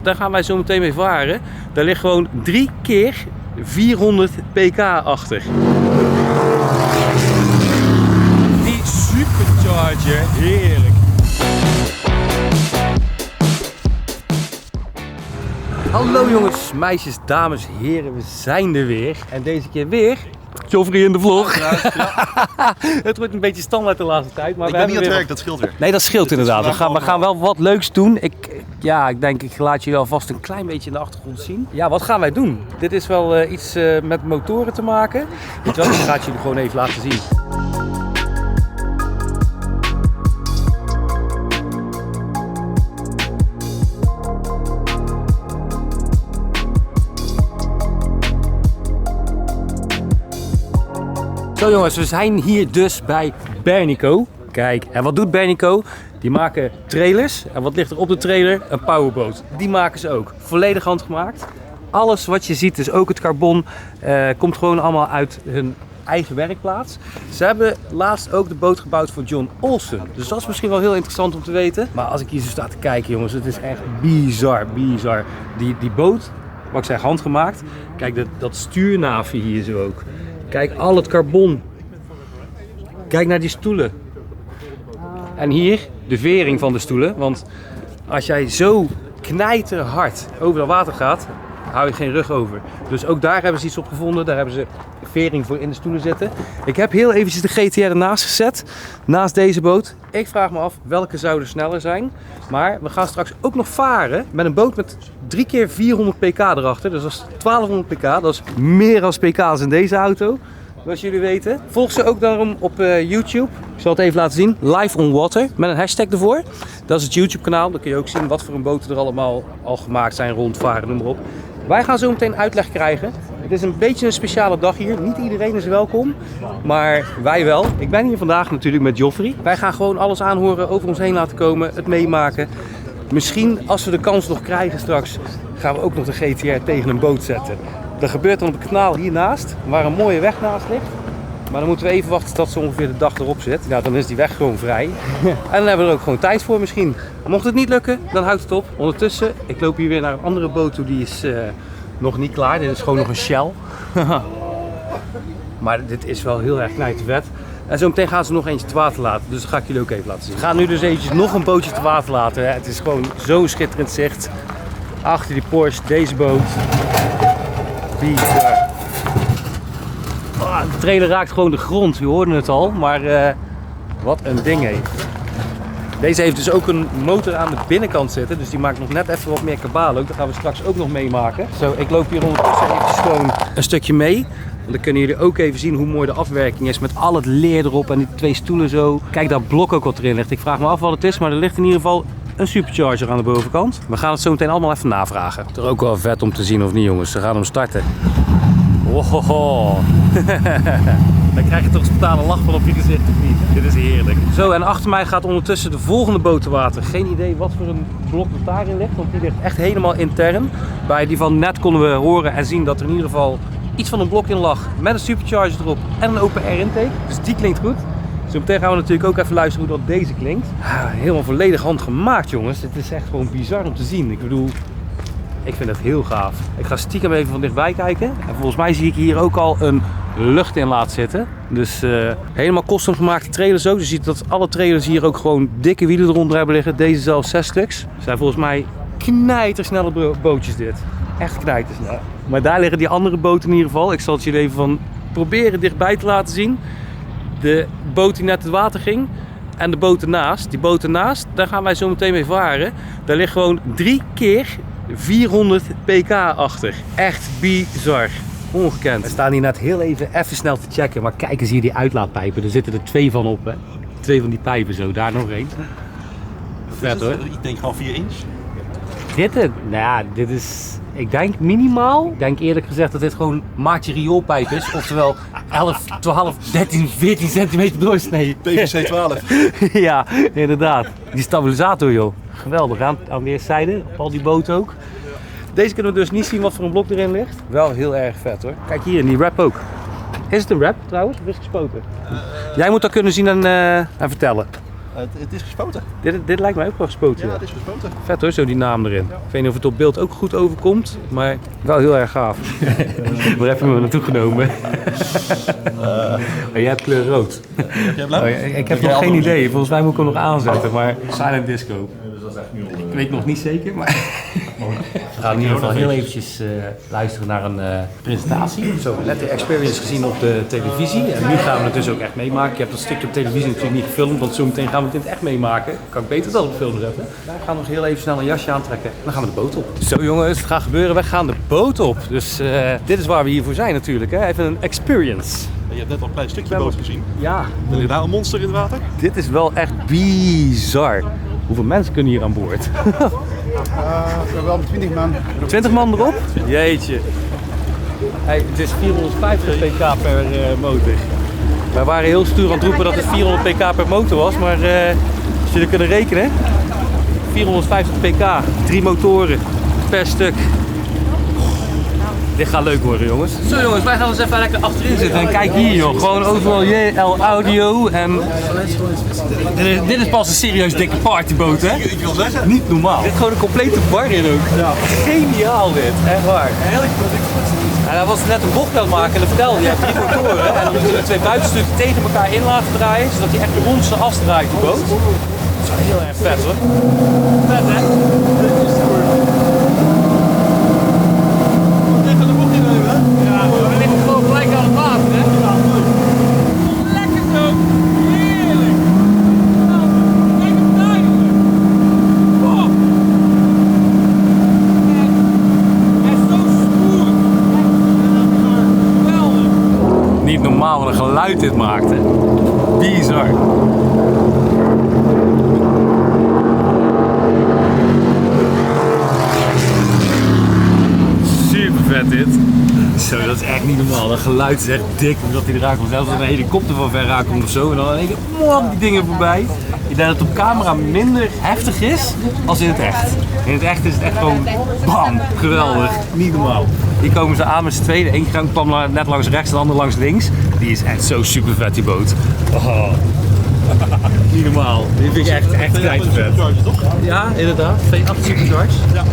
Daar gaan wij zo meteen mee varen. Daar ligt gewoon 3 keer 400 pk achter. Die supercharger, heerlijk. Hallo jongens, meisjes, dames, heren, we zijn er weer. En deze keer weer Joffrey in de vlog. Het wordt een beetje standaard de laatste tijd. Maar ik ben niet aan het werk, dat scheelt weer. Nee, dat scheelt inderdaad. We gaan wel wat leuks doen. Ik denk ik laat jullie alvast een klein beetje in de achtergrond zien. Ja, wat gaan wij doen? Dit is wel iets met motoren te maken. Weet je wat, ik ga het jullie gewoon even laten zien. Zo jongens, we zijn hier dus bij Bernico. Kijk, en wat doet Bernico? Die maken trailers. En wat ligt er op de trailer? Een powerboot. Die maken ze ook. Volledig handgemaakt. Alles wat je ziet, dus ook het carbon, komt gewoon allemaal uit hun eigen werkplaats. Ze hebben laatst ook de boot gebouwd voor John Olsen. Dus dat is misschien wel heel interessant om te weten. Maar als ik hier zo sta te kijken jongens, het is echt bizar. Die boot, wat ik zeg, handgemaakt. Kijk, dat stuurnaafje hier zo ook. Kijk, al het carbon. Kijk naar die stoelen. En hier de vering van de stoelen. Want als jij zo knijterhard over dat water gaat, hou je geen rug over. Dus ook daar hebben ze iets op gevonden. Daar hebben ze vering voor in de stoelen zitten. Ik heb heel eventjes de GTR ernaast gezet. Naast deze boot. Ik vraag me af welke zouden sneller zijn. Maar we gaan straks ook nog varen met een boot met 3 keer 400 pk erachter. Dus dat is 1200 pk. Dat is meer dan pk's in deze auto. Zoals jullie weten. Volg ze ook daarom op YouTube. Ik zal het even laten zien. Live on Water. Met een hashtag ervoor. Dat is het YouTube kanaal. Dan kun je ook zien wat voor een boten er allemaal al gemaakt zijn. Rondvaren, noem maar op. Wij gaan zo meteen uitleg krijgen. Het is een beetje een speciale dag hier. Niet iedereen is welkom. Maar wij wel. Ik ben hier vandaag natuurlijk met Joffrey. Wij gaan gewoon alles aanhoren. Over ons heen laten komen. Het meemaken. Misschien als we de kans nog krijgen straks. Gaan we ook nog de GTR tegen een boot zetten. Dat gebeurt dan op het kanaal hiernaast, waar een mooie weg naast ligt. Maar dan moeten we even wachten tot zo ongeveer de dag erop zit. Ja, dan is die weg gewoon vrij. En dan hebben we er ook gewoon tijd voor misschien. Mocht het niet lukken, dan houdt het op. Ondertussen, ik loop hier weer naar een andere boot toe, die is nog niet klaar. Dit is gewoon nog een Shell. Maar dit is wel heel erg knijtervet. En zo meteen gaan ze nog eentje te water laten, dus dat ga ik jullie ook even laten zien. We gaan nu dus eventjes nog een bootje te water laten. Het is gewoon zo'n schitterend zicht. Achter die Porsche, deze boot. De trailer raakt gewoon de grond, je hoorde het al, maar wat een ding hé. Deze heeft dus ook een motor aan de binnenkant zitten, dus die maakt nog net even wat meer kabaal ook. Dat gaan we straks ook nog meemaken. Zo, ik loop hier ondertussen eventjes gewoon een stukje mee. Want dan kunnen jullie ook even zien hoe mooi de afwerking is met al het leer erop en die 2 stoelen zo. Kijk dat blok ook wat erin ligt. Ik vraag me af wat het is, maar er ligt in ieder geval een supercharger aan de bovenkant. We gaan het zo meteen allemaal even navragen. Toch ook wel vet om te zien of niet jongens, ze gaan hem starten. Wohoho. Dan krijg je toch een spontane lach van op je gezicht of niet? Dit is heerlijk. Zo, en achter mij gaat ondertussen de volgende boot te water. Geen idee wat voor een blok dat daarin ligt, want die ligt echt helemaal intern. Bij die van net konden we horen en zien dat er in ieder geval iets van een blok in lag met een supercharger erop en een open air intake. Dus die klinkt goed. Zo meteen gaan we natuurlijk ook even luisteren hoe dat deze klinkt. Helemaal volledig handgemaakt jongens. Dit is echt gewoon bizar om te zien. Ik bedoel, ik vind het heel gaaf. Ik ga stiekem even van dichtbij kijken. En volgens mij zie ik hier ook al een luchtinlaat zitten. Dus helemaal custom gemaakte trailers ook. Je ziet dat alle trailers hier ook gewoon dikke wielen eronder hebben liggen. Deze zelfs 6 stuks. Het zijn volgens mij knijtersnelle bootjes dit. Echt knijtersnel. Maar daar liggen die andere boten in ieder geval. Ik zal het jullie even van proberen dichtbij te laten zien. De boot die net het water ging en de boot ernaast. Die boot ernaast, daar gaan wij zo meteen mee varen. Daar ligt gewoon 3 keer 400 pk achter. Echt bizar. Ongekend. We staan hier net heel even snel te checken. Maar kijk eens hier die uitlaatpijpen. Er zitten er 2 van op. Hè. 2 van die pijpen zo. Daar nog 1. Vet hoor. Ik denk gewoon 4 inch. Dit is... Ik denk minimaal, ik denk eerlijk gezegd dat dit gewoon maatje rioolpijp is. Oftewel 11, 12, 13, 14 centimeter doorsnee. PVC 12. Ja, inderdaad. Die stabilisator joh. Geweldig aan weerszijden, op al die boten ook. Deze kunnen we dus niet zien wat voor een blok erin ligt. Wel heel erg vet hoor. Kijk hier in die wrap ook. Is het een wrap trouwens of is het gespoten? Jij moet dat kunnen zien en vertellen. Het is gespoten. Dit lijkt mij ook wel gespoten. Ja, het is gespoten. Vet hoor, zo die naam erin. Ik weet niet of het op beeld ook goed overkomt, maar wel heel erg gaaf. Waar heb je me naartoe genomen? Jij hebt kleur rood. Heb jij blauw? Ik heb nog geen idee, volgens mij moet ik hem nog aanzetten, maar Silent Disco. Ik weet nog niet zeker, maar... We gaan in ieder geval heel eventjes luisteren naar een presentatie. Zo, net de experience gezien op de televisie. En nu gaan we het dus ook echt meemaken. Ik heb dat stukje op televisie natuurlijk niet gefilmd, want zo meteen gaan we het in het echt meemaken. Kan ik beter dat op film zetten. We gaan nog heel even snel een jasje aantrekken en dan gaan we de boot op. Zo jongens, het gaat gebeuren. We gaan de boot op. Dus dit is waar we hiervoor zijn natuurlijk. Hè. Even een experience. Je hebt net al een klein stukje boot gezien. Ja. Er ligt daar een monster in het water. Dit is wel echt bizar. Hoeveel mensen kunnen hier aan boord? We hebben wel 20 man. 20 man erop? Jeetje. Hey, het is 450 pk per motor. Wij waren heel stoer aan het roepen dat het 400 pk per motor was, maar als jullie kunnen rekenen, 450 pk, 3 motoren per stuk. Dit gaat leuk worden jongens. Zo jongens, wij gaan eens even lekker achterin zitten en kijk hier joh. Gewoon overal JL Audio en... Dit is pas een serieus dikke partyboot hè? Ik wil zeggen. Niet normaal. Dit is gewoon een complete bar in ook. Ja. Geniaal dit, echt waar. En hij was net een bocht aan het maken en dan vertelde hij, je hebt 3 motoren en dan moeten we 2 buitenstukken tegen elkaar in laten draaien, zodat hij echt de rondste as draait, die boot. Dat is wel heel erg vet hoor. Vet hè? Ja, we liggen gewoon gelijk aan het water, hè? Ja, mooi. Lekker zo. Heerlijk. Kijk hem daar, jongen. Oh. Hij is zo stoer. Geweldig. Niet normaal wat een geluid dit maakt, hè? Bizar. Super vet dit. Zo, dat is echt niet normaal. Dat geluid is echt dik omdat hij eraan komt. Zelfs als een helikopter van ver aankomt of zo. En dan denk ik, die dingen voorbij. Ik denk dat het op camera minder heftig is als in het echt. In het echt is het echt gewoon bam, geweldig. Niet normaal. Hier komen ze aan met z'n tweeën. De een kwam net langs rechts, de ander langs links. Die is echt zo super vet die boot. Oh. Niet normaal. Die vind ik echt knijtervet. Ja, inderdaad. 2.8 supercharge. Ja.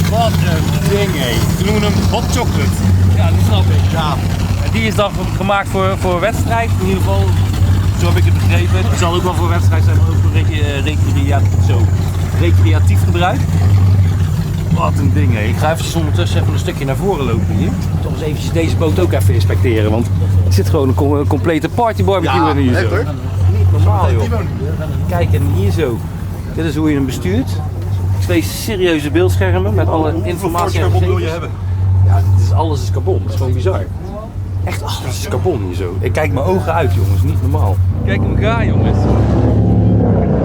Wat een ding hé. We noemen hem hot chocolate. Ja, dat snap ik. Ja. En die is dan gemaakt voor wedstrijd. In ieder geval, zo heb ik het begrepen. Het zal ook wel voor wedstrijd zijn, maar ook voor recreatief gebruik. Wat een ding hé. Ik ga eventjes ondertussen even een stukje naar voren lopen hier. Toch eens eventjes deze boot ook even inspecteren. Want er zit gewoon een complete party barbecue in hier zo. Niet normaal joh. Kijk en hier zo. Dit is hoe je hem bestuurt. 2 serieuze beeldschermen met alle informatie en carbon wil je hebben? Ja, alles is carbon. Dat is gewoon bizar. Echt alles is carbon hier zo. Ik kijk mijn ogen uit jongens, niet normaal. Kijk hem gaan jongens.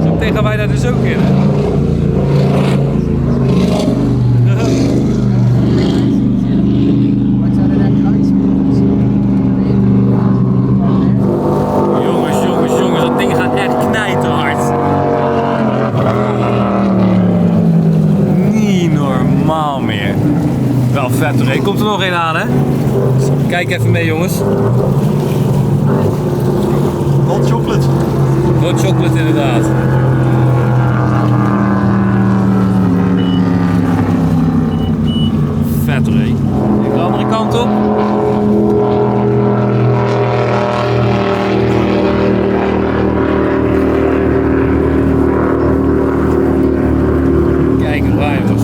Zo meteen gaan wij daar dus ook in. Jongens, dat ding gaat echt knijterhard. Normaal meer. Wel vet hoor. Komt er nog een aan hè? Kijk even mee jongens. Hot chocolate. Hot chocolate inderdaad. Vet hoor. Even de andere kant op. Kijk hem waar jongens.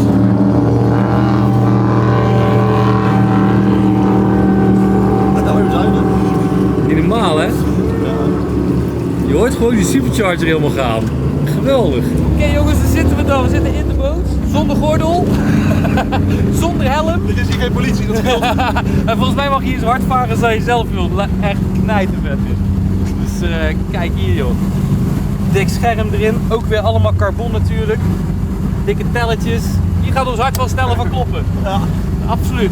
Niet normaal hè? Je hoort gewoon die supercharger helemaal gaan. Geweldig. Oké jongens, daar zitten we dan. We zitten in de boot. Zonder gordel. Zonder helm. Er is hier geen politie, dat scheelt. En volgens mij mag je hier zo hard varen als je zelf wilt. Echt knijtervet is. Dus kijk hier joh. Dik scherm erin. Ook weer allemaal carbon natuurlijk. Dikke telletjes. Hier gaat ons hart wel sneller van kloppen. Ja, absoluut.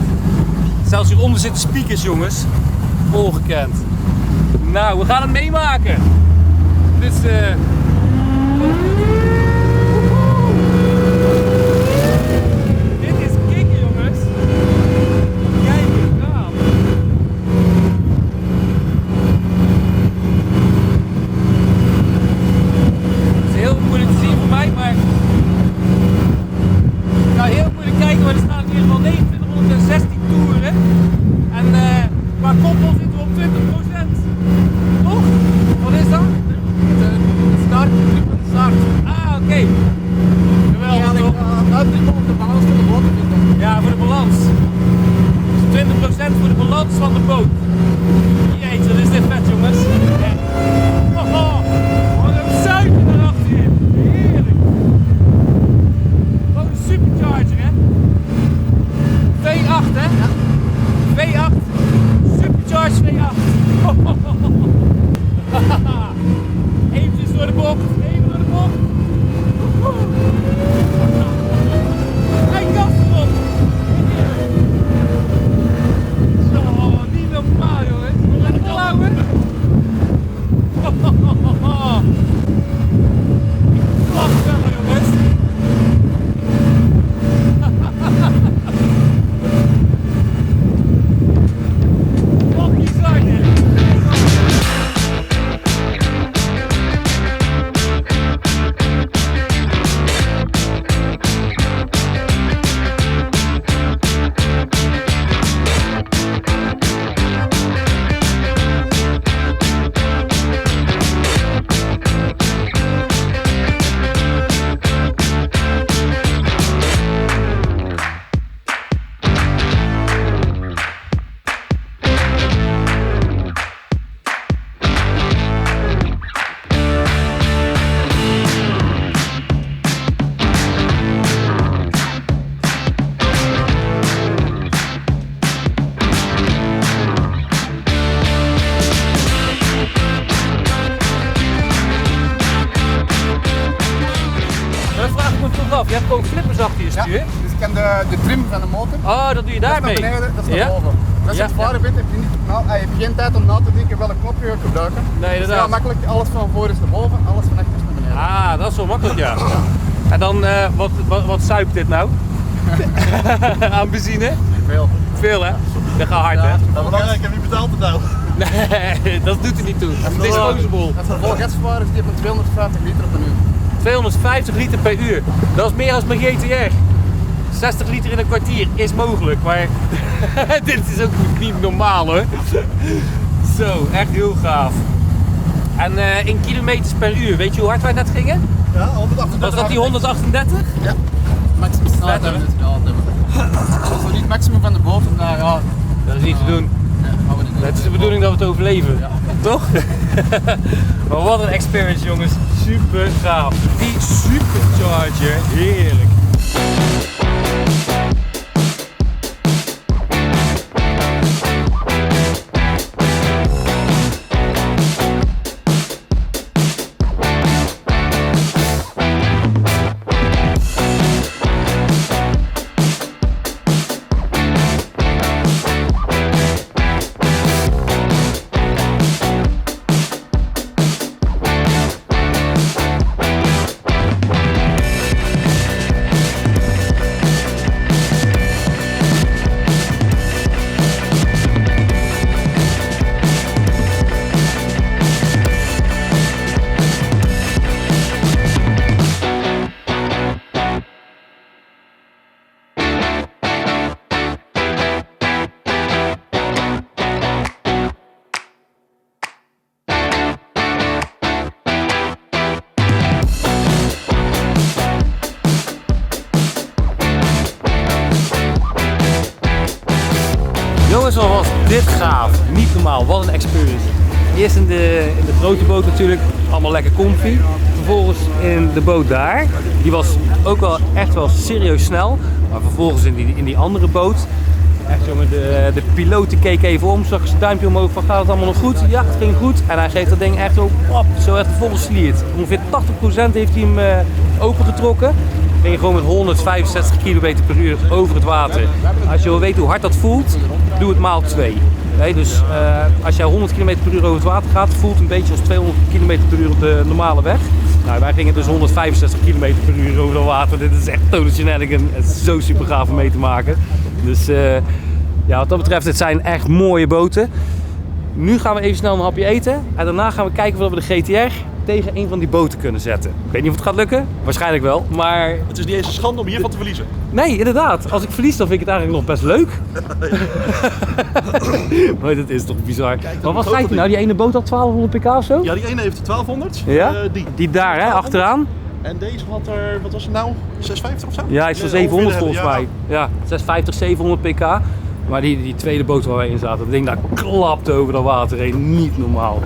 Zelfs hieronder zitten speakers jongens. Ongekend. Nou, we gaan het meemaken. Dus dit is kicken jongens. Kijk eens aan. boot. Jeetje, wat is dit vet jongens. Wat een zuiver erachterin. Heerlijk. Gewoon een supercharger hè. V8 hè. Ja. V8. Supercharged V8. Eventjes door de bocht. Even door de bocht. Hij kast erop. Oh, niet normaal jongens. Lekker klauwen. Wacht wel jongens. Wat bizar hè. Je hebt gewoon flippers achter je stuur. Ja, dus ik ken de trim van de motor. Oh, dat doe je daarmee? Dat is naar beneden, dat is Ja? naar boven. Als je Ja, het varen bent, heb je geen tijd om na te denken welk knopje je gebruiken. Nee, Het is inderdaad. heel makkelijk, alles van voor is naar boven, alles van achter is naar beneden. Ah, dat is wel makkelijk ja. En dan, wat zuipt dit nou? Aan benzine? Veel. Veel hè? Dat gaat hard hè? Nou, belangrijk, en wie betaalt het nou? Nee, dat doet er niet toe. Disposable. Dat zijn vol gasverwarers, die hebben 250 liter op een uur. 250 liter per uur. Dat is meer dan mijn GTR. 60 liter in een kwartier is mogelijk, maar dit is ook niet normaal hoor. Zo, echt heel gaaf. En in kilometers per uur, weet je hoe hard wij net gingen? Ja, 138. Was dat die 138? Ja, maximum snelheid hebben we dit gehaald hebben. Dat is nog niet het maximum van de boot, maar ja, Dat is niet te doen. gaan we niet doen. Het is de bedoeling dat we het overleven. Ja. Toch? Maar wat een experience jongens. Super gaaf. Die supercharger, heerlijk. Jongens, wat was dit gaaf. Niet normaal, wat een experience. Eerst in de grote boot natuurlijk, allemaal lekker comfy. Vervolgens in de boot daar, die was ook wel echt wel serieus snel. Maar vervolgens in die andere boot, echt jongen, de piloot die keek even om, zag zijn duimpje omhoog van gaat het allemaal nog goed? Ja, het ging goed. En hij geeft dat ding echt zo echt vol geslierd. Ongeveer 80% heeft hij hem opengetrokken. Ging je gewoon met 165 km per uur over het water. Als je wil weten hoe hard dat voelt, doe het maal 2. Nee, dus als jij 100 km per uur over het water gaat, voelt het een beetje als 200 km per uur op de normale weg. Nou, wij gingen dus 165 km per uur over het water. Dit is echt total shenanigan. Het is zo super gaaf om mee te maken. Dus ja, wat dat betreft, het zijn echt mooie boten. Nu gaan we even snel een hapje eten. En daarna gaan we kijken of we de GTR tegen een van die boten kunnen zetten. Ik weet niet of het gaat lukken. Waarschijnlijk wel, maar... Het is niet eens een schande om hiervan te verliezen. Nee, inderdaad. Als ik verlies, dan vind ik het eigenlijk nog best leuk. Maar dat is toch bizar. Maar wat zei je nou? Die ene boot had 1200 pk of zo? Ja, die ene heeft 1200. Ja? Die daar, hè, achteraan. En deze had er, wat was het nou? 650 of zo? Ja, hij is van ongeveer 700 de volgens helft, mij. Ja, 650, 700 pk. Maar die tweede boot waar wij in zaten, dat ding daar klapte over dat water heen. Niet normaal.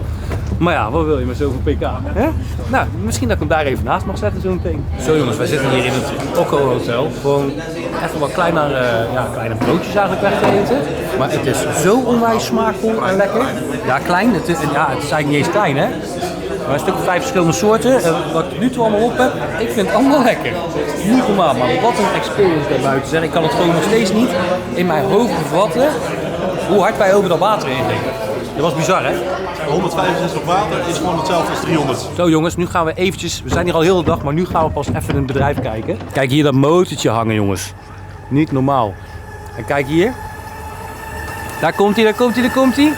Maar ja, wat wil je met zoveel pk? Hè? Nou, misschien dat ik hem daar even naast mag zetten, zo'n ding. Zo jongens, wij zitten hier in het Okko Hotel. Gewoon even wat kleine broodjes eigenlijk weg te eten. Maar het is zo onwijs smaakvol en lekker. Ja, klein. Het is eigenlijk niet eens klein, hè. Maar een stuk of 5 verschillende soorten. Wat ik nu toe allemaal op heb, ik vind het allemaal lekker. Niet normaal, man. Wat een experience daarbuiten. Zeg. Ik kan het gewoon nog steeds niet in mijn hoofd bevatten hoe hard wij over dat water heen gingen. Dat was bizar, hè? 165 water is gewoon hetzelfde als 300. Zo jongens, nu gaan we eventjes, we zijn hier al heel de dag, maar nu gaan we pas even in het bedrijf kijken. Kijk hier dat motortje hangen, jongens. Niet normaal. En kijk hier. Daar komt hij.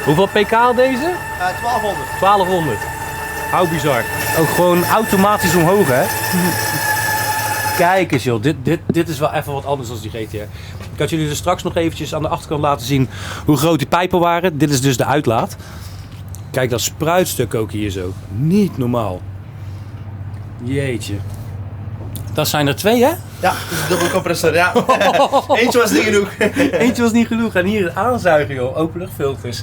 Hoeveel pk had deze? 1200. 1200. How bizar. Ook gewoon automatisch omhoog, hè? Kijk eens joh, dit is wel even wat anders dan die GTR. Ik had jullie er straks nog eventjes aan de achterkant laten zien hoe groot die pijpen waren. Dit is dus de uitlaat. Kijk dat spruitstuk ook hier zo. Niet normaal. Jeetje. Dat zijn er 2, hè? Ja, dat is een dubbelcompressor, ja. Eentje was niet genoeg. Eentje was niet genoeg. En hier het aanzuigen joh, openluchtfilters.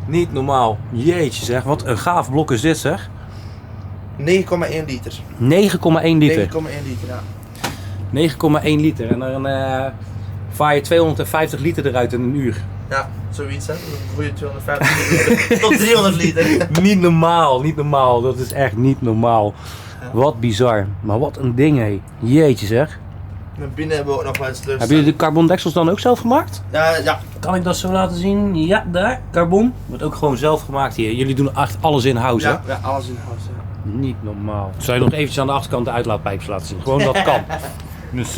Niet normaal. Jeetje zeg, wat een gaaf blok is dit zeg. 9,1 liter. 9,1 liter. 9,1 liter, ja. 9,1 liter. En dan vaar je 250 liter eruit in een uur. Ja, zoiets hè. Een goede 250 liter. Tot 300 liter. Niet normaal. Dat is echt niet normaal. Ja. Wat bizar. Maar wat een ding hé. Jeetje zeg. En binnen hebben we ook nog wel iets leuks. Hebben jullie de carbondeksels dan ook zelf gemaakt? Ja. Kan ik dat zo laten zien? Ja, daar. Carbon. Wordt ook gewoon zelf gemaakt hier. Jullie doen echt alles in house hè? Ja, alles in huis. Ja. Niet normaal. Zal je nog eventjes aan de achterkant de uitlaatpijpjes laten zien? Gewoon dat kan. Dus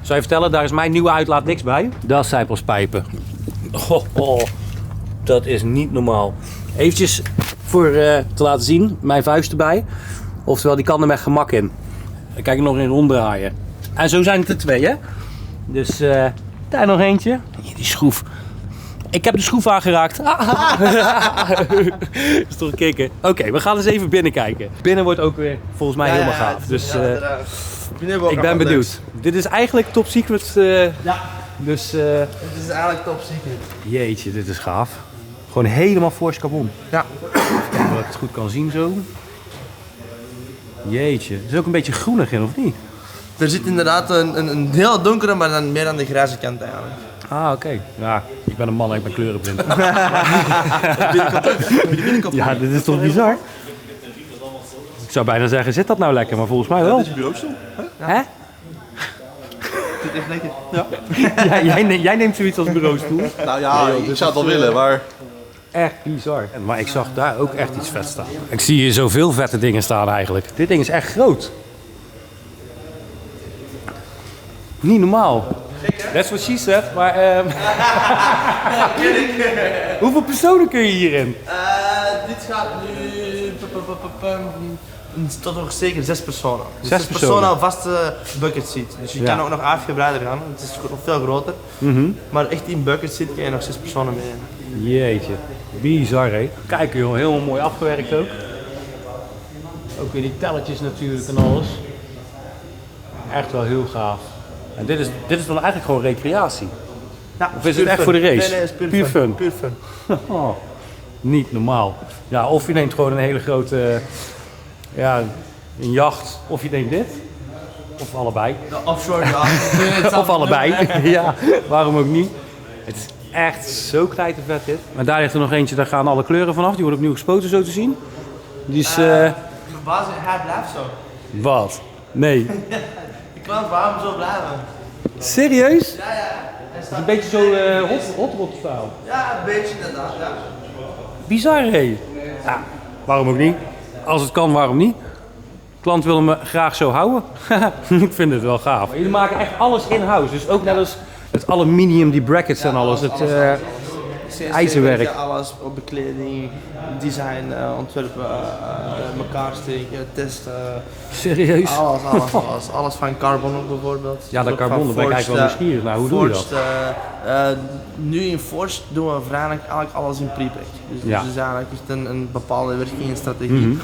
zal je vertellen, daar is mijn nieuwe uitlaat niks bij. Dat zijn pas pijpen. Dat is niet normaal. Eventjes voor te laten zien, mijn vuist erbij. Oftewel, die kan er met gemak in. Dan kijk ik nog in ronddraaien. En zo zijn het er 2, hè? Dus daar nog eentje. Hier, die schroef. Ik heb de schroef aangeraakt. Dat is toch een kikker. Oké, we gaan eens even binnen kijken. Binnen wordt ook weer volgens mij helemaal gaaf. Dus ik ben benieuwd. Dit is eigenlijk top secret. Ja. Dus Het is eigenlijk top secret. jeetje, dit is gaaf. Gewoon helemaal force carbon. Ja. Kijken of ik het goed kan zien zo. Jeetje. Er is ook een beetje groenig in, of niet? Er zit inderdaad een heel donkere, maar dan meer aan de grijze kant eigenlijk. Ah, oké. Ja, ik ben een man en ik ben kleurenblind. Binnenkant. Ja, dit is toch bizar? Ik zou bijna zeggen, zit dat nou lekker? Maar volgens mij wel. Dit is een bureaustoel. Hè? Zit echt lekker. Ja. Jij neemt zoiets als bureaustoel. Nou ja, ik zou het wel willen, maar... Echt bizar. Maar ik zag daar ook echt iets vet staan. Ik zie hier zoveel vette dingen staan eigenlijk. Dit ding is echt groot. Niet normaal. That's what she said, maar... Hoeveel personen kun je hierin? Dit gaat nu tot nog zeker 6 personen. Dus 6 6 personen personen al vaste bucket seat. Dus je Ja. kan ook nog uitgebreider gaan. Het is nog veel groter. Maar echt in bucket seat kan je nog 6 personen mee. Jeetje. Bizar hè. Kijk joh, helemaal mooi afgewerkt ook. Ook weer die telletjes natuurlijk en alles. Echt wel heel gaaf. En dit is dan eigenlijk gewoon recreatie. Ja, Of is het echt voor de race? Nee, het is Puur fun. Puur fun. Oh, niet normaal. Ja, of je neemt gewoon een hele grote een jacht, of je neemt dit. Of allebei. De offshore yacht. Of allebei. Ja, waarom ook niet. Het is echt zo knijtervet dit. Maar daar ligt er nog eentje, daar gaan alle kleuren vanaf. Die wordt opnieuw gespoten zo te zien. Die is... Hij blijft zo. Wat? Nee. De klant, waarom zo blijven? Serieus? Ja. Het is een beetje zo hot rod stijl. Ja, een beetje inderdaad. Ja. Bizar hé. Ja, waarom ook niet? Als het kan, waarom niet? Klant wil me graag zo houden. Ik vind het wel gaaf. Jullie maken echt alles in-house. Dus ook net als het aluminium, die brackets en alles. Het ijzerwerk. Alles op bekleding, design, ontwerpen, elkaar steken, testen. Serieus? Alles van carbon ook bijvoorbeeld. Ja, dat Ook carbon, van daar ben ik eigenlijk wel nieuwsgierig naar. Hoe doe je dat? Nu in Forged doen we eigenlijk alles in prepreg. Dus Ja. dus eigenlijk echt een bepaalde werking en strategie.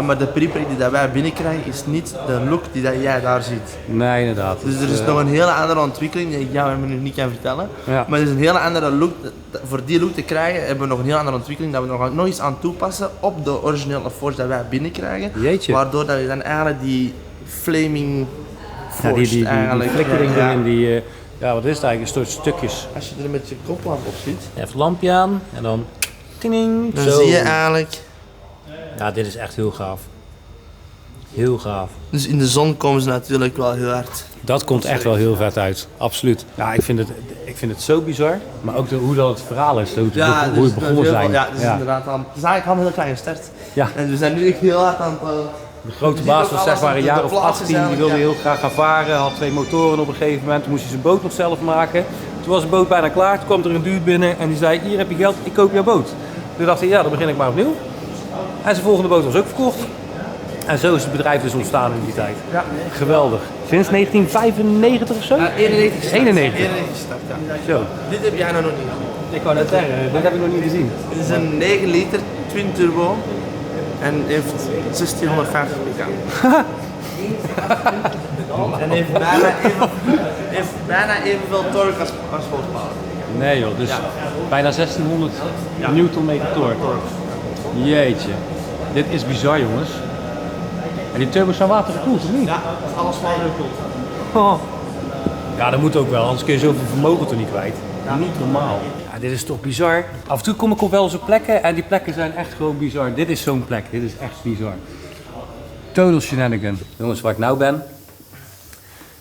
Maar de prepreg die dat wij binnenkrijgen is niet de look die dat jij daar ziet. Nee, inderdaad. Dus er is nog een hele andere ontwikkeling die ik jou nu niet kan vertellen. Ja. Maar er is een hele andere look. Voor die look te krijgen hebben we nog een hele andere ontwikkeling dat we nog eens aan toepassen op de originele Forge dat wij binnenkrijgen. Jeetje. Waardoor dat je dan eigenlijk die flaming Ja, Forged die eigenlijk... flikkering ja. erin, die... ja, wat is het eigenlijk? Een soort stukjes. Als je er met je koplamp op zit, Even het lampje aan en dan... Ting, dan zo. zie je eigenlijk... Ja, dit is echt heel gaaf. Heel gaaf. Dus in de zon komen ze natuurlijk wel heel hard. Dat komt echt wel heel vet uit. Absoluut. Ja, ik vind het zo bizar. Maar ook hoe dat het verhaal is. Hoe het begonnen zijn. Ja, dus inderdaad al... Het is eigenlijk al een heel kleine start. Ja. En we zijn nu echt heel hard aan het... De grote Je baas ziet ook was zeg alles maar een op jaar de of plaatsen 18. Die zijn, wilde ja. heel graag gaan varen. Had 2 motoren op een gegeven moment. Toen moest hij zijn boot nog zelf maken. Toen was de boot bijna klaar. Toen kwam er een dude binnen en die zei: hier heb je geld, ik koop jouw boot. Toen dacht hij: ja, dan begin ik maar opnieuw. En zijn volgende boot was ook verkocht. En zo is het bedrijf dus ontstaan in die tijd. Ja. Geweldig. Sinds 1995 of zo? 91 start. 91. 91 start, ja. Zo. Dit heb jij nog niet. Ik wou net zeggen, dat heb ik nog niet gezien. Dit is een 9 liter twin turbo en heeft 1650 pk. En heeft bijna evenveel torque als horsepower. Nee joh, dus Ja. bijna 1600 newtonmeter torque. Jeetje. Dit is bizar jongens. En die turbo's zijn watergekoeld of niet? Ja, dat is alles watergekoeld. Oh. Ja, dat moet ook wel, anders kun je zoveel vermogen toch niet kwijt. Niet normaal. Ja, dit is toch bizar. Af en toe kom ik op wel eens op plekken en die plekken zijn echt gewoon bizar. Dit is zo'n plek, dit is echt bizar. Total shenanigan. Jongens, waar ik nou ben.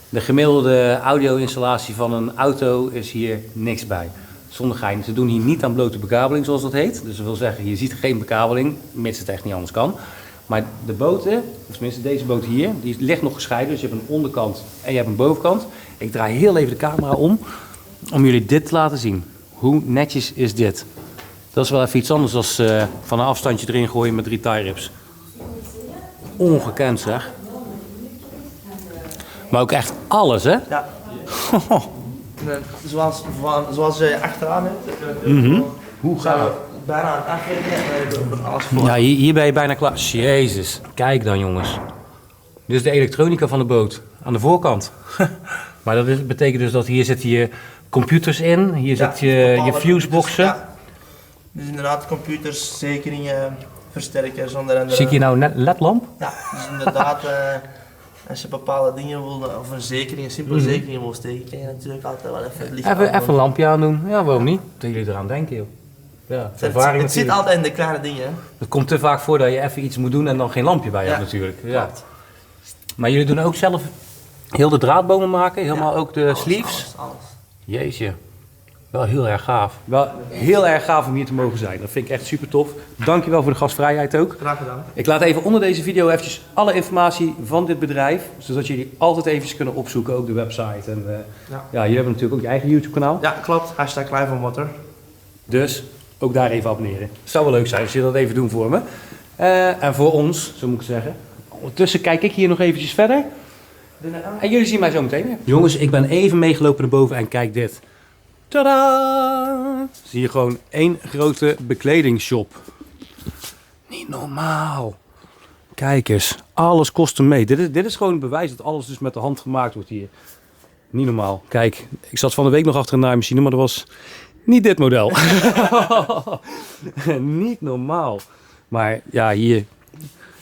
De gemiddelde audio-installatie van een auto is hier niks bij. Zonder gein. Ze doen hier niet aan blote bekabeling zoals dat heet. Dus dat wil zeggen, je ziet geen bekabeling, mits het echt niet anders kan. Maar de boten, of tenminste deze boot hier, die ligt nog gescheiden. Dus je hebt een onderkant en je hebt een bovenkant. Ik draai heel even de camera om jullie dit te laten zien. Hoe netjes is dit? Dat is wel even iets anders dan van een afstandje erin gooien met 3 tie rips. Ongekend zeg. Maar ook echt alles hè? Ja. Zoals je achteraan hebt. Hoe gaaf. Bijna aan het afwerken en dan heb je alles voor. Ja, hier ben je bijna klaar. Jezus, kijk dan jongens. Dit is de elektronica van de boot. Aan de voorkant. Maar dat betekent dus dat hier zitten je computers in. Hier zit je fuseboxen. Ja. Dus inderdaad computers, zekeringen, versterkers onder andere. Zie ik hier nou een ledlamp? Ja, dus inderdaad, als je bepaalde dingen wil, of een zekering, een simpele zekering wil steken, kan je natuurlijk altijd wel even het licht Even aandoen. een lampje aandoen. Ja, waarom niet? Dat jullie eraan denken joh. Ja, ervaring Het zit natuurlijk. altijd in de kleine dingen. Hè? Het komt te vaak voor dat je even iets moet doen en dan geen lampje bij hebt Ja, natuurlijk. Ja. Maar jullie doen ook zelf heel de draadbomen maken, helemaal ook de sleeves? Alles. Jeetje, wel heel erg gaaf. Wel heel erg gaaf om hier te mogen zijn. Dat vind ik echt super tof. Dankjewel voor de gastvrijheid ook. Graag gedaan. Ik laat even onder deze video eventjes alle informatie van dit bedrijf, zodat jullie altijd eventjes kunnen opzoeken, ook de website. En ja, jullie hebben natuurlijk ook je eigen YouTube kanaal. Ja, klopt. Hashtag Live on Water. Dus ook daar even abonneren. Het zou wel leuk zijn als jullie dat even doen voor me. En voor ons, zo moet ik zeggen. Ondertussen kijk ik hier nog eventjes verder. En jullie zien mij zo meteen weer. Jongens, ik ben even meegelopen naar boven en kijk dit. Tadaa! Zie je gewoon één grote bekledingshop. Niet normaal. Kijk eens, alles kost hem mee. Dit is gewoon een bewijs dat alles dus met de hand gemaakt wordt hier. Niet normaal. Kijk, ik zat van de week nog achter een naaimachine, maar dat was niet dit model. Niet normaal. Maar ja, hier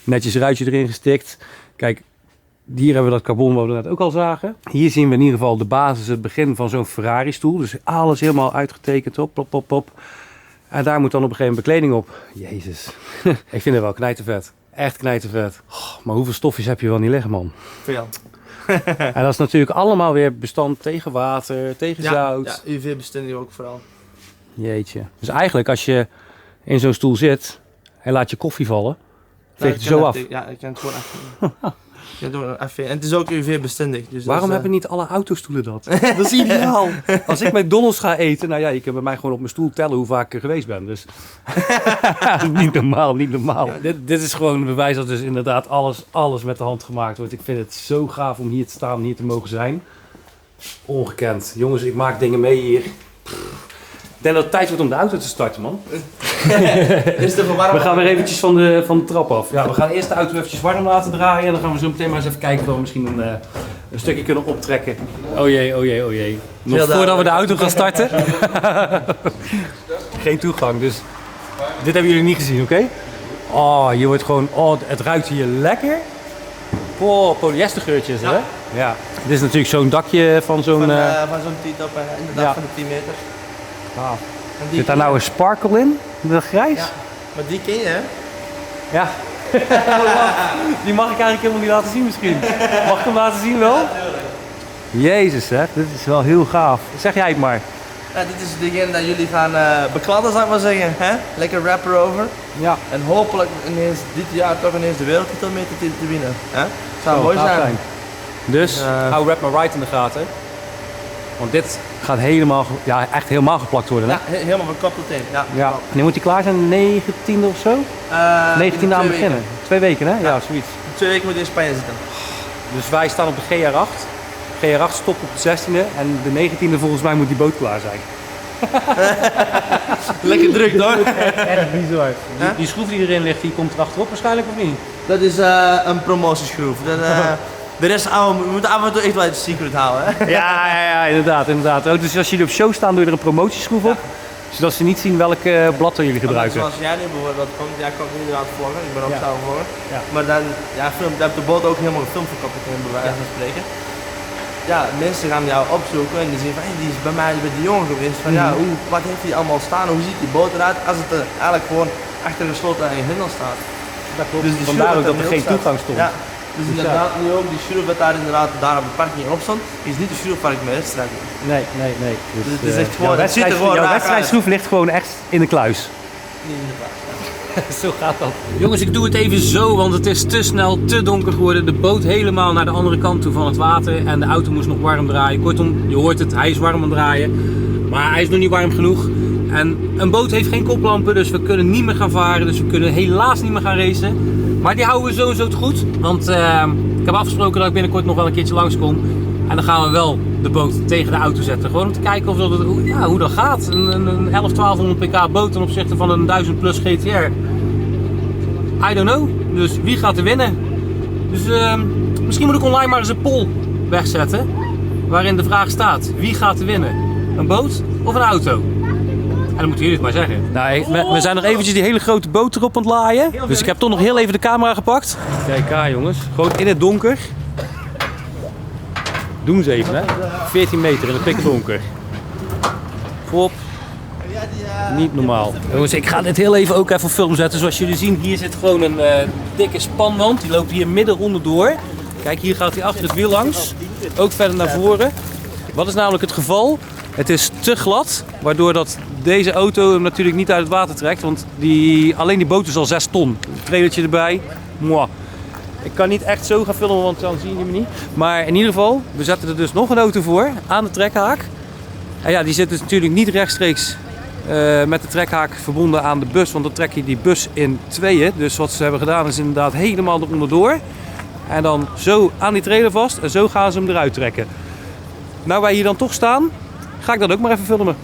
netjes ruitje erin gestikt. Kijk, hier hebben we dat carbon wat we net ook al zagen. Hier zien we in ieder geval de basis, het begin van zo'n Ferrari stoel. Dus alles helemaal uitgetekend op, pop, pop, pop. En daar moet dan op een gegeven moment bekleding op. Jezus. Ik vind het wel knijtervet. Echt knijtervet. Oh, maar hoeveel stofjes heb je wel niet liggen, man? Veel. En dat is natuurlijk allemaal weer bestand tegen water, tegen zout. Ja, UV-bestendig ook vooral. Jeetje. Dus eigenlijk als je in zo'n stoel zit en laat je koffie vallen, veegt Ja, je zo af. Ja, ik kan het gewoon afnemen. Ja, doe even. En het is ook UV-bestendig. Dus Waarom hebben niet alle autostoelen dat? Dat is ideaal. Als ik McDonald's ga eten, nou ja, je kunt bij mij gewoon op mijn stoel tellen hoe vaak ik er geweest ben. Dus niet normaal, niet normaal. Ja, dit is gewoon een bewijs dat dus inderdaad alles met de hand gemaakt wordt. Ik vind het zo gaaf om hier te staan, hier te mogen zijn. Ongekend. Jongens, ik maak dingen mee hier. Ik denk dat het tijd wordt om de auto te starten, man. We gaan weer eventjes van de trap af. Ja, we gaan eerst de auto eventjes warm laten draaien. En dan gaan we zo meteen maar eens even kijken of we misschien een stukje kunnen optrekken. Oh jee, oh jee, oh jee. Nog voordat we de auto gaan starten. Geen toegang, dus dit hebben jullie niet gezien, oké? Oh, je wordt gewoon... Oh, het ruikt hier lekker. Oh, polyestergeurtje is het, hè? Ja. Dit is natuurlijk zo'n dakje van zo'n... Van zo'n T-top, inderdaad, van de 10 meter. Ah. Zit daar nou een sparkle in? Dat grijs? Ja, maar die ken je, hè? Ja. Die mag ik eigenlijk helemaal niet laten zien misschien. Mag ik hem laten zien wel? Jezus zeg, dit is wel heel gaaf. Zeg jij het maar. Ja, dit is degene dat jullie gaan bekladden, zou ik maar zeggen. Hè? Lekker rap erover. Ja. En hopelijk ineens dit jaar toch ineens de wereldtitel mee te winnen. Hè? Zou mooi zijn. Dus hou Rap My Ride in de gaten. Want dit gaat helemaal, ja, echt helemaal geplakt worden, hè? Ja, helemaal van kop tot teen. Ja. Ja. En nu moet hij klaar zijn, 19e of zo? 19e aan beginnen. 2 weken, hè? Ja, zoiets. 2 weken moet hij in Spanje zitten. Dus wij staan op de GR8. GR8 stopt op de 16e en de 19e volgens mij moet die boot klaar zijn. Lekker druk, hoor. Echt bizar. Die schroef die erin ligt, die komt er achterop waarschijnlijk, of niet? Dat is een promotieschroef. De rest, we moeten af en toe echt wel het secret houden, hè? Ja, inderdaad. Oh, dus als jullie op show staan, doe je er een promotieschroef op? Zodat ze niet zien welk blad jullie gebruiken. Zoals jij nu bijvoorbeeld komt, jij kan inderdaad vloggen, ik ben ook zelf vlogger. Ja. Maar dan, dan heb je de boot ook helemaal gefilmd voor kapitein, bij wijze van spreken. Ja, mensen gaan jou opzoeken en die zeggen van, hey, die is bij mij bij die jongen geweest. Van, ja, wat heeft hij allemaal staan, hoe ziet die boot eruit, als het eigenlijk gewoon achter gesloten aan je hendel staat. Dat klopt, dus vandaar ook dat er geen toegang stond. Ja. Dus inderdaad, nu ook die schroef dat daar inderdaad daar op de parking op stond, is niet de schroef waar ik mijn wedstrijd doe. Nee. Dus het is echt gewoon, jouw wedstrijdschroef ligt gewoon echt in de kluis. Niet in de kluis. Zo gaat dat. Jongens, ik doe het even zo, want het is te snel, te donker geworden. De boot helemaal naar de andere kant toe van het water en de auto moest nog warm draaien. Kortom, je hoort het, hij is warm aan het draaien, maar hij is nog niet warm genoeg. En een boot heeft geen koplampen, dus we kunnen niet meer gaan varen, dus we kunnen helaas niet meer gaan racen. Maar die houden we sowieso te goed, want ik heb afgesproken dat ik binnenkort nog wel een keertje langskom. En dan gaan we wel de boot tegen de auto zetten, gewoon om te kijken of dat, hoe dat gaat. Een 1100-1200 pk boot ten opzichte van een 1000 plus GTR. I don't know, dus wie gaat er winnen? Dus misschien moet ik online maar eens een poll wegzetten, waarin de vraag staat, wie gaat er winnen? Een boot of een auto? En dan moeten jullie het maar zeggen. Nou, we zijn nog eventjes die hele grote boot erop aan het laaien. Dus ik heb toch nog heel even de camera gepakt. Kijk daar jongens, gewoon in het donker. Doen ze even hè. 14 meter in het pikdonker. Voorop. Niet normaal. Jongens, ik ga dit heel even ook even op film zetten. Zoals jullie zien, hier zit gewoon een dikke spanwand. Die loopt hier midden onderdoor. Kijk, hier gaat hij achter het wiel langs. Ook verder naar voren. Wat is namelijk het geval? Het is te glad, waardoor dat deze auto hem natuurlijk niet uit het water trekt. Want alleen die boot is al 6 ton. Een trailertje erbij. Mwah. Ik kan niet echt zo gaan filmen, want dan zien jullie me niet. Maar in ieder geval, we zetten er dus nog een auto voor aan de trekhaak. En ja, die zit dus natuurlijk niet rechtstreeks met de trekhaak verbonden aan de bus. Want dan trek je die bus in tweeën. Dus wat ze hebben gedaan is inderdaad helemaal eronder door. En dan zo aan die trailer vast en zo gaan ze hem eruit trekken. Nou wij hier dan toch staan, ga ik dat ook maar even filmen.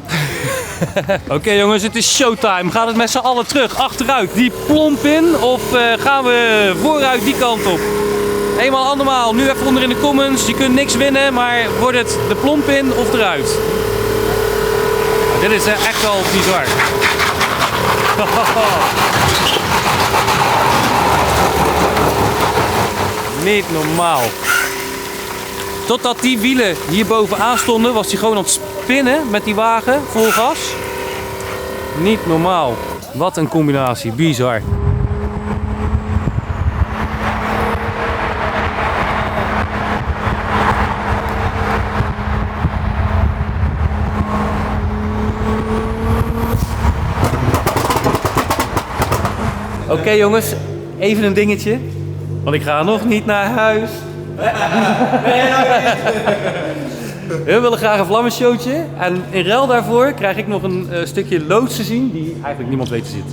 Oké jongens, het is showtime. Gaat het met z'n allen terug, achteruit, die plomp in? Of gaan we vooruit die kant op? Eenmaal andermaal, nu even onder in de comments. Je kunt niks winnen, maar wordt het de plomp in of eruit? Nou, dit is echt wel bizar. Niet normaal. Totdat die wielen hier bovenaan stonden, was hij gewoon aan het spinnen met die wagen, vol gas. Niet normaal. Wat een combinatie, bizar. Oké jongens, even een dingetje. Want ik ga nog niet naar huis. We willen graag een vlammenshowtje. En in ruil daarvoor krijg ik nog een stukje loods te zien die eigenlijk niemand weet te zien.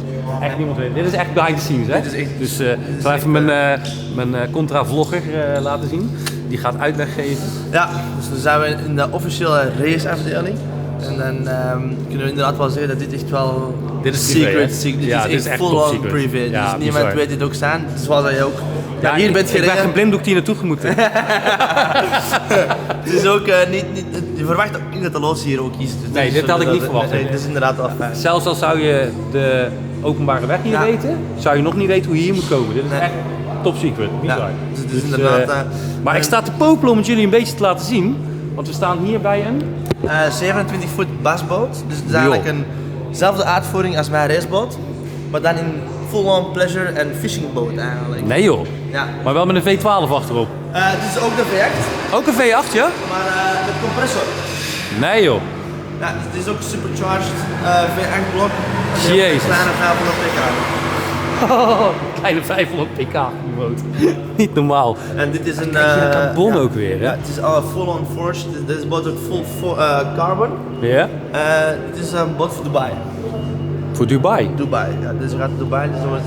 Echt niemand weet. Dit is echt behind the scenes, hè? Dit is echt- Dus ik zal even mijn contra-vlogger laten zien. Die gaat uitleg geven. Ja, dus dan zijn we in de officiële raceafdeling. En dan kunnen we inderdaad wel zeggen dat dit echt wel Dit is privé, hè? secret. Ja, Dit is echt top full-on secret. privé. Ja, Dus niemand bizar. weet dit ook staan. Zoals jij ook. Ja, hier bent ik ben gereden. geblinddoekt hier naartoe gemoeten. Het is ook niet, je verwacht ook niet dat de loods hier ook is. Dus Nee, dit had ik niet verwacht. Nee, dit is inderdaad wel fijn. Zelfs al zou je de openbare weg hier Ja. weten, zou je nog niet weten hoe je hier moet komen. Dit is Nee. echt top secret, bizar. Ja, dus het is inderdaad, maar ik sta te popelen om het jullie een beetje te laten zien. Want we staan hier bij een... 27 voet basboot. Dus het is eigenlijk eenzelfde uitvoering als mijn raceboot. Maar dan in full-on pleasure en fishingboot eigenlijk. Nee joh, Ja. maar wel met een V12 achterop. Het is ook de V8, Ook een V8 ja? maar met compressor. Nee joh. Ja, dus het is ook supercharged V8 blok. Jezus. Kleine 500 pk. Kleine 500 pk die boot. Niet normaal. En dit is een... Kijk je de carbon ook weer, hè? Ja, het is al full-on forged. Deze boot is ook full carbon. Ja? Het is een boot voor Dubai. Voor Dubai. Dubai, ja, dus we gaan naar Dubai, dus er wordt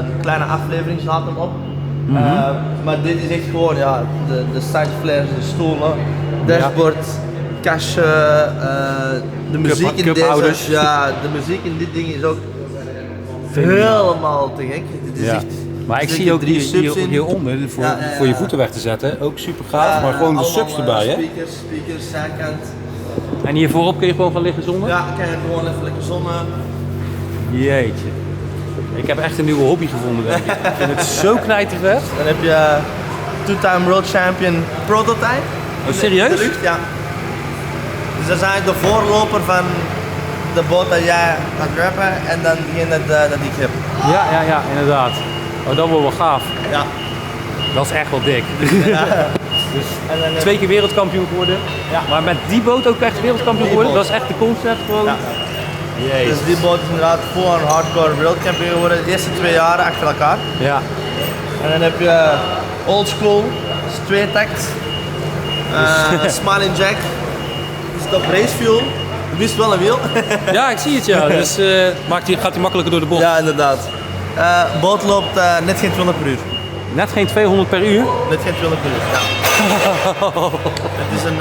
een kleine aflevering staat hem op. Maar dit is echt gewoon, ja, de side flares, de stoelen, dashboard, kastje, de muziek in cuphouders. deze, ja, de muziek in dit ding is ook helemaal te gek. Dit is Ja. echt, Maar ik er zie zitten ook 3 subs in. hieronder voor, Ja, ja, ja. voor je voeten weg te zetten. Ook super gaaf, maar gewoon de allemaal, subs erbij hè. Speakers, zijkant. En hier voorop kun je gewoon gaan liggen zonder? Ja, kan je gewoon even lekker zonnen. Jeetje. Ik heb echt een nieuwe hobby gevonden denk ik. Ik vind het zo knijtervet. Dan heb je two-time world champion prototype. Oh serieus? De lucht, ja. Dus dat is eigenlijk de voorloper van de boot dat jij gaat rappen en dan degene dat ik heb. Ja, inderdaad. Oh, dat wordt wel gaaf. Ja. Dat is echt wel dik. En dan 2 keer wereldkampioen geworden. Ja. Maar met die boot ook echt wereldkampioen geworden. Dat is echt de concept gewoon. Ja. Jezus. Dus die boot is inderdaad full-on hardcore wereldkampioen geworden, de eerste 2 jaren achter elkaar. Ja. En dan heb je old school, dus 2 takt, Smiling Jack, dus op racefuel, je mist wel een wiel. Ja, ik zie het ja. Dus gaat hij makkelijker door de bocht. Ja, inderdaad. Boot loopt net geen 200 per uur. Net geen 200 per uur. Net geen 200 per uur, ja. Het is een,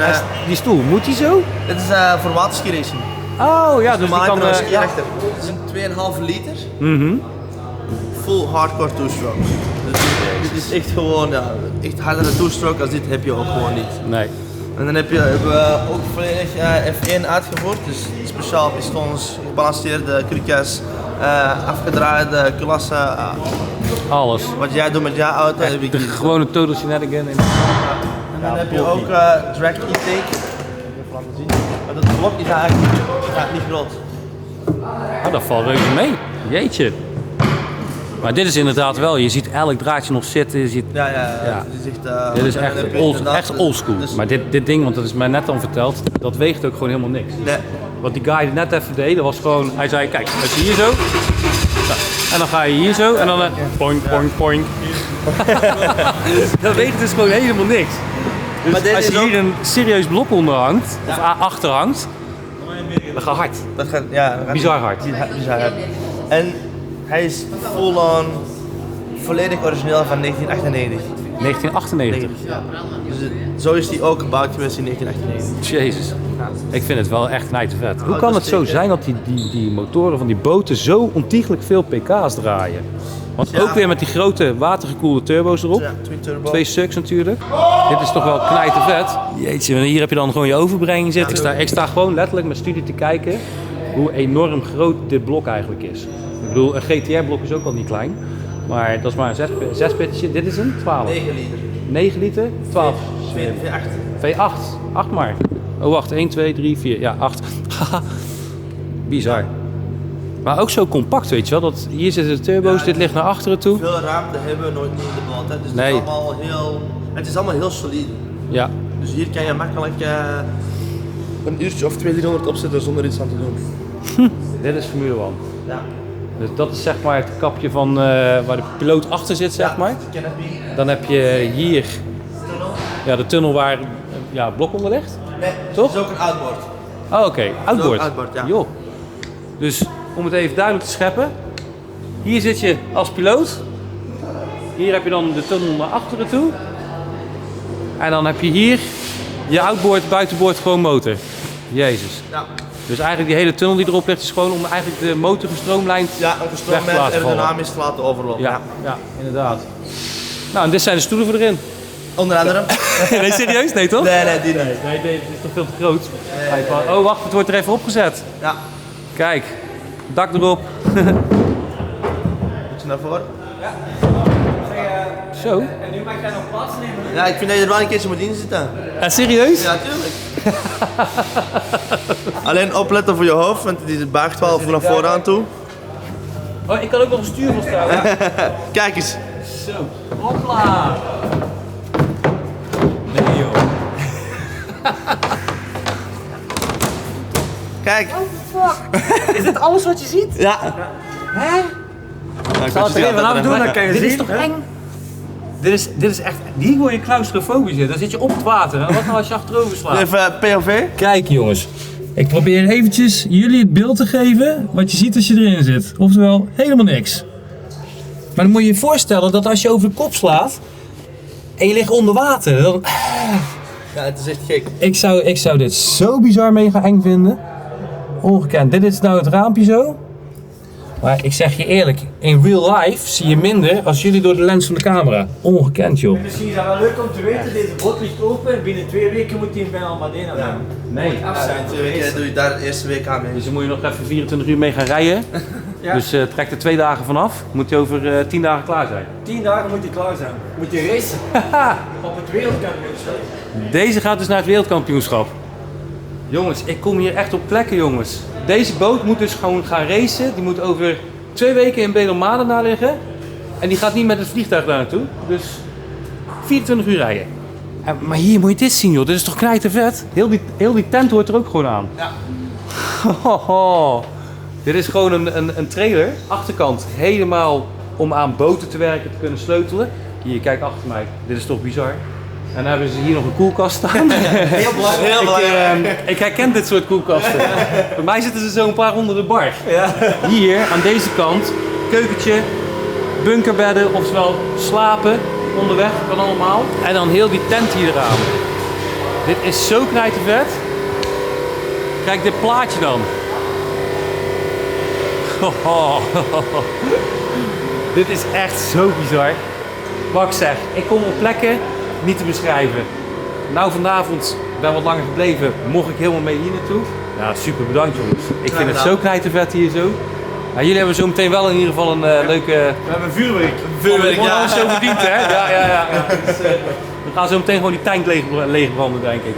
Die stoel, moet die zo? dit is voor waterski racing. Oh ja, dus die Normaal kan... heb je een ja. skirechter. Het is een 2,5 liter. Mhm. Full hardcore two-stroke. Dus dit is echt gewoon, ja, echt hardere two-stroke als dit heb je ook gewoon niet. Nee. En dan hebben we ook volledig F1 uitgevoerd, dus speciaal pistons, gebalanceerde krukjes, afgedraaide klassen. Alles. Wat jij doet met jouw auto heb ik De niet. gewone total shenanigan. En dan heb je ook drag intake. Even laten zien. Maar dat blok is eigenlijk niet groot. Oh, dat valt reuze mee. Jeetje. Maar dit is inderdaad wel, je ziet elk draadje nog zitten. Je ziet, Ja. Ja. Dit is echt, dit is en dan echt, heb je old, inderdaad- echt oldschool. dus- Maar dit ding, want dat is mij net al verteld, dat weegt ook gewoon helemaal niks. Nee. Wat die guy net even deed, dat was gewoon, hij zei kijk, als je hier zo, en dan ga je hier zo en dan poink, poink, poink. Dat weegt dus gewoon helemaal niks. Dus Maar dit als is je ook- hier een serieus blok onder hangt, of achter hangt, dan gaat hard. Dat gaat, ja, dat gaat Bizar hard. bizar hard. En hij is full-on, volledig origineel van 1998. 1998. Ja. Dus zo is hij ook gebouwd geweest in 1998. Jezus. Ik vind het wel echt knijtervet. Hoe Oh, kan dat het is zo zeker. zijn dat die motoren van die boten zo ontiegelijk veel pk's draaien? Want Ja. ook weer met die grote watergekoelde turbo's erop. Ja, twin turbo. 2 sucks natuurlijk. Dit is toch wel knijtervet. Jeetje, en hier heb je dan gewoon je overbrenging zitten. Ik sta gewoon letterlijk met studie te kijken hoe enorm groot dit blok eigenlijk is. Ik bedoel, een GTR-blok is ook al niet klein. Maar dat is maar een 6-pitje. Dit is een 12. 9 liter. 9 liter? 12. V8. V8. 8 maar. Oh wacht, 1, 2, 3, 4. Ja, 8. Haha. Bizar. Maar ook zo compact, weet je wel. Dat, hier zitten de turbo's, Ja, dit ligt naar achteren toe. Veel ruimte hebben we nooit meer in de boot. Hè. Dus Nee. het is allemaal heel solide. Ja. Dus hier kan je makkelijk een uurtje of 200-300 opzetten zonder iets aan te doen. Dit is Formule 1. Ja. Dus dat is zeg maar het kapje van waar de piloot achter zit, zeg maar. Dan heb je hier de tunnel waar het blok onder ligt. Nee, toch? Dat is ook een outboard. Oh, oké. Outboard. Outboard, ja. Joh. Dus om het even duidelijk te scheppen. Hier zit je als piloot. Hier heb je dan de tunnel naar achteren toe. En dan heb je hier je outboard, buitenboord, gewoon motor. Jezus. Ja. Dus eigenlijk die hele tunnel die erop ligt is gewoon om eigenlijk de motor gestroomlijnd Een gestroomlijnd aerodynamisch te laten overlopen. Ja, inderdaad. Nou, en dit zijn de stoelen voor erin. Onder andere. Nee, serieus? Nee, toch? Nee, die niet. Nee, het is toch veel te groot. Oh, wacht, het wordt er even opgezet. Ja. Kijk, dak erop. Moet je naar voren? Zo. En nu mag jij nog plaats nemen. Ja, ik vind dat je er wel een keertje moet inzitten. Serieus? Ja, tuurlijk. Alleen opletten voor je hoofd, want die buigt wel vanaf vooraan toe. Oh, ik kan ook nog een stuur vasthouden. Kijk eens. Zo. Hopla. Nee joh. Kijk. Is dit alles wat je ziet? Ja. Hè? Nou, Zal het er even afdoen, dan kan je Dit zien. is toch eng? Dit is echt... Hier word je claustrofobisch. Dan zit je op het water. En wat nou als je achterover slaat? Even POV. Kijk jongens. Ik probeer eventjes jullie het beeld te geven wat je ziet als je erin zit. Oftewel, helemaal niks. Maar dan moet je je voorstellen dat als je over de kop slaat en je ligt onder water, dan... Ja, het is echt gek. Ik zou dit zo bizar mega eng vinden. Ongekend. Dit is nou het raampje zo. Maar ik zeg je eerlijk, in real life zie je minder als jullie door de lens van de camera. Ongekend joh. Misschien is dat wel leuk om te weten, deze boot ligt open. Binnen 2 weken moet hij in Ben Almadena zijn. Nee. Af zijn. 2 weken doe je daar de eerste week aan mee. Dus dan moet je nog even 24 uur mee gaan rijden. Ja. Dus trek er 2 dagen vanaf. Moet je over 10 dagen klaar zijn. 10 dagen moet hij klaar zijn. Moet je racen. Op het wereldkampioenschap. Deze gaat dus naar het wereldkampioenschap. Jongens, ik kom hier echt op plekken jongens. Deze boot moet dus gewoon gaan racen. Die moet over 2 weken in Belomada liggen. En die gaat niet met het vliegtuig daar naartoe. Dus 24 uur rijden. Maar hier moet je dit zien joh. Dit is toch knijtervet? Heel die tent hoort er ook gewoon aan. Ja. Dit is gewoon een trailer. Achterkant helemaal om aan boten te werken, te kunnen sleutelen. Hier, kijk achter mij. Dit is toch bizar. En dan hebben ze hier nog een koelkast staan. Heel belangrijk. Heel belangrijk. Ik herken dit soort koelkasten. Bij mij zitten ze zo een paar onder de bar. Ja. Hier, aan deze kant, keukentje, bunkerbedden, oftewel slapen onderweg, kan allemaal. En dan heel die tent hier eraan. Dit is zo knijtervet. Kijk dit plaatje dan. Dit is echt zo bizar. Wat ik zeg, ik kom op plekken niet te beschrijven. Nou, vanavond ben wat langer gebleven, mocht ik helemaal mee hier naartoe. Ja, super bedankt jongens. Ik vind het zo knijtervet hier zo. Ja, jullie hebben zo meteen wel in ieder geval een leuke... We hebben vuurwerk. Vuurwerk, Wordt ja. alles zo verdiend hè? Ja. Dus, we gaan zo meteen gewoon die tank leegbranden denk ik.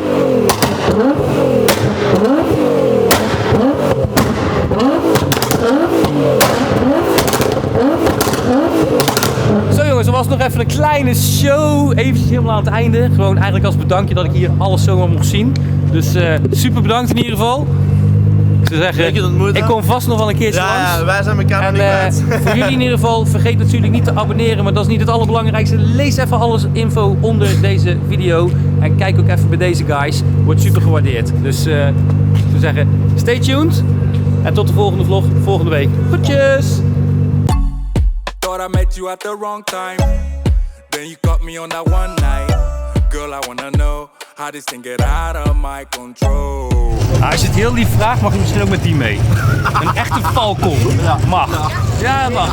Zo jongens, er was nog even een kleine show, eventjes helemaal aan het einde. Gewoon eigenlijk als bedankje dat ik hier alles zomaar mocht zien. Dus super bedankt in ieder geval. Ik zou zeggen, ik kom vast nog wel een keertje langs. Ja, wij zijn elkaar nog niet kwijt. Voor jullie in ieder geval, vergeet natuurlijk niet te abonneren, maar dat is niet het allerbelangrijkste. Lees even alles info onder deze video en kijk ook even bij deze guys. Wordt super gewaardeerd. Dus ik zou zeggen, stay tuned en tot de volgende vlog volgende week. Groetjes! Thought I met you at the wrong time. Then you caught me on that one night. Girl, I wanna know how this thing get out of my control. Als je het heel lief vraagt, mag je misschien ook met die mee. Een echte falcon. Mag. Ja, mag.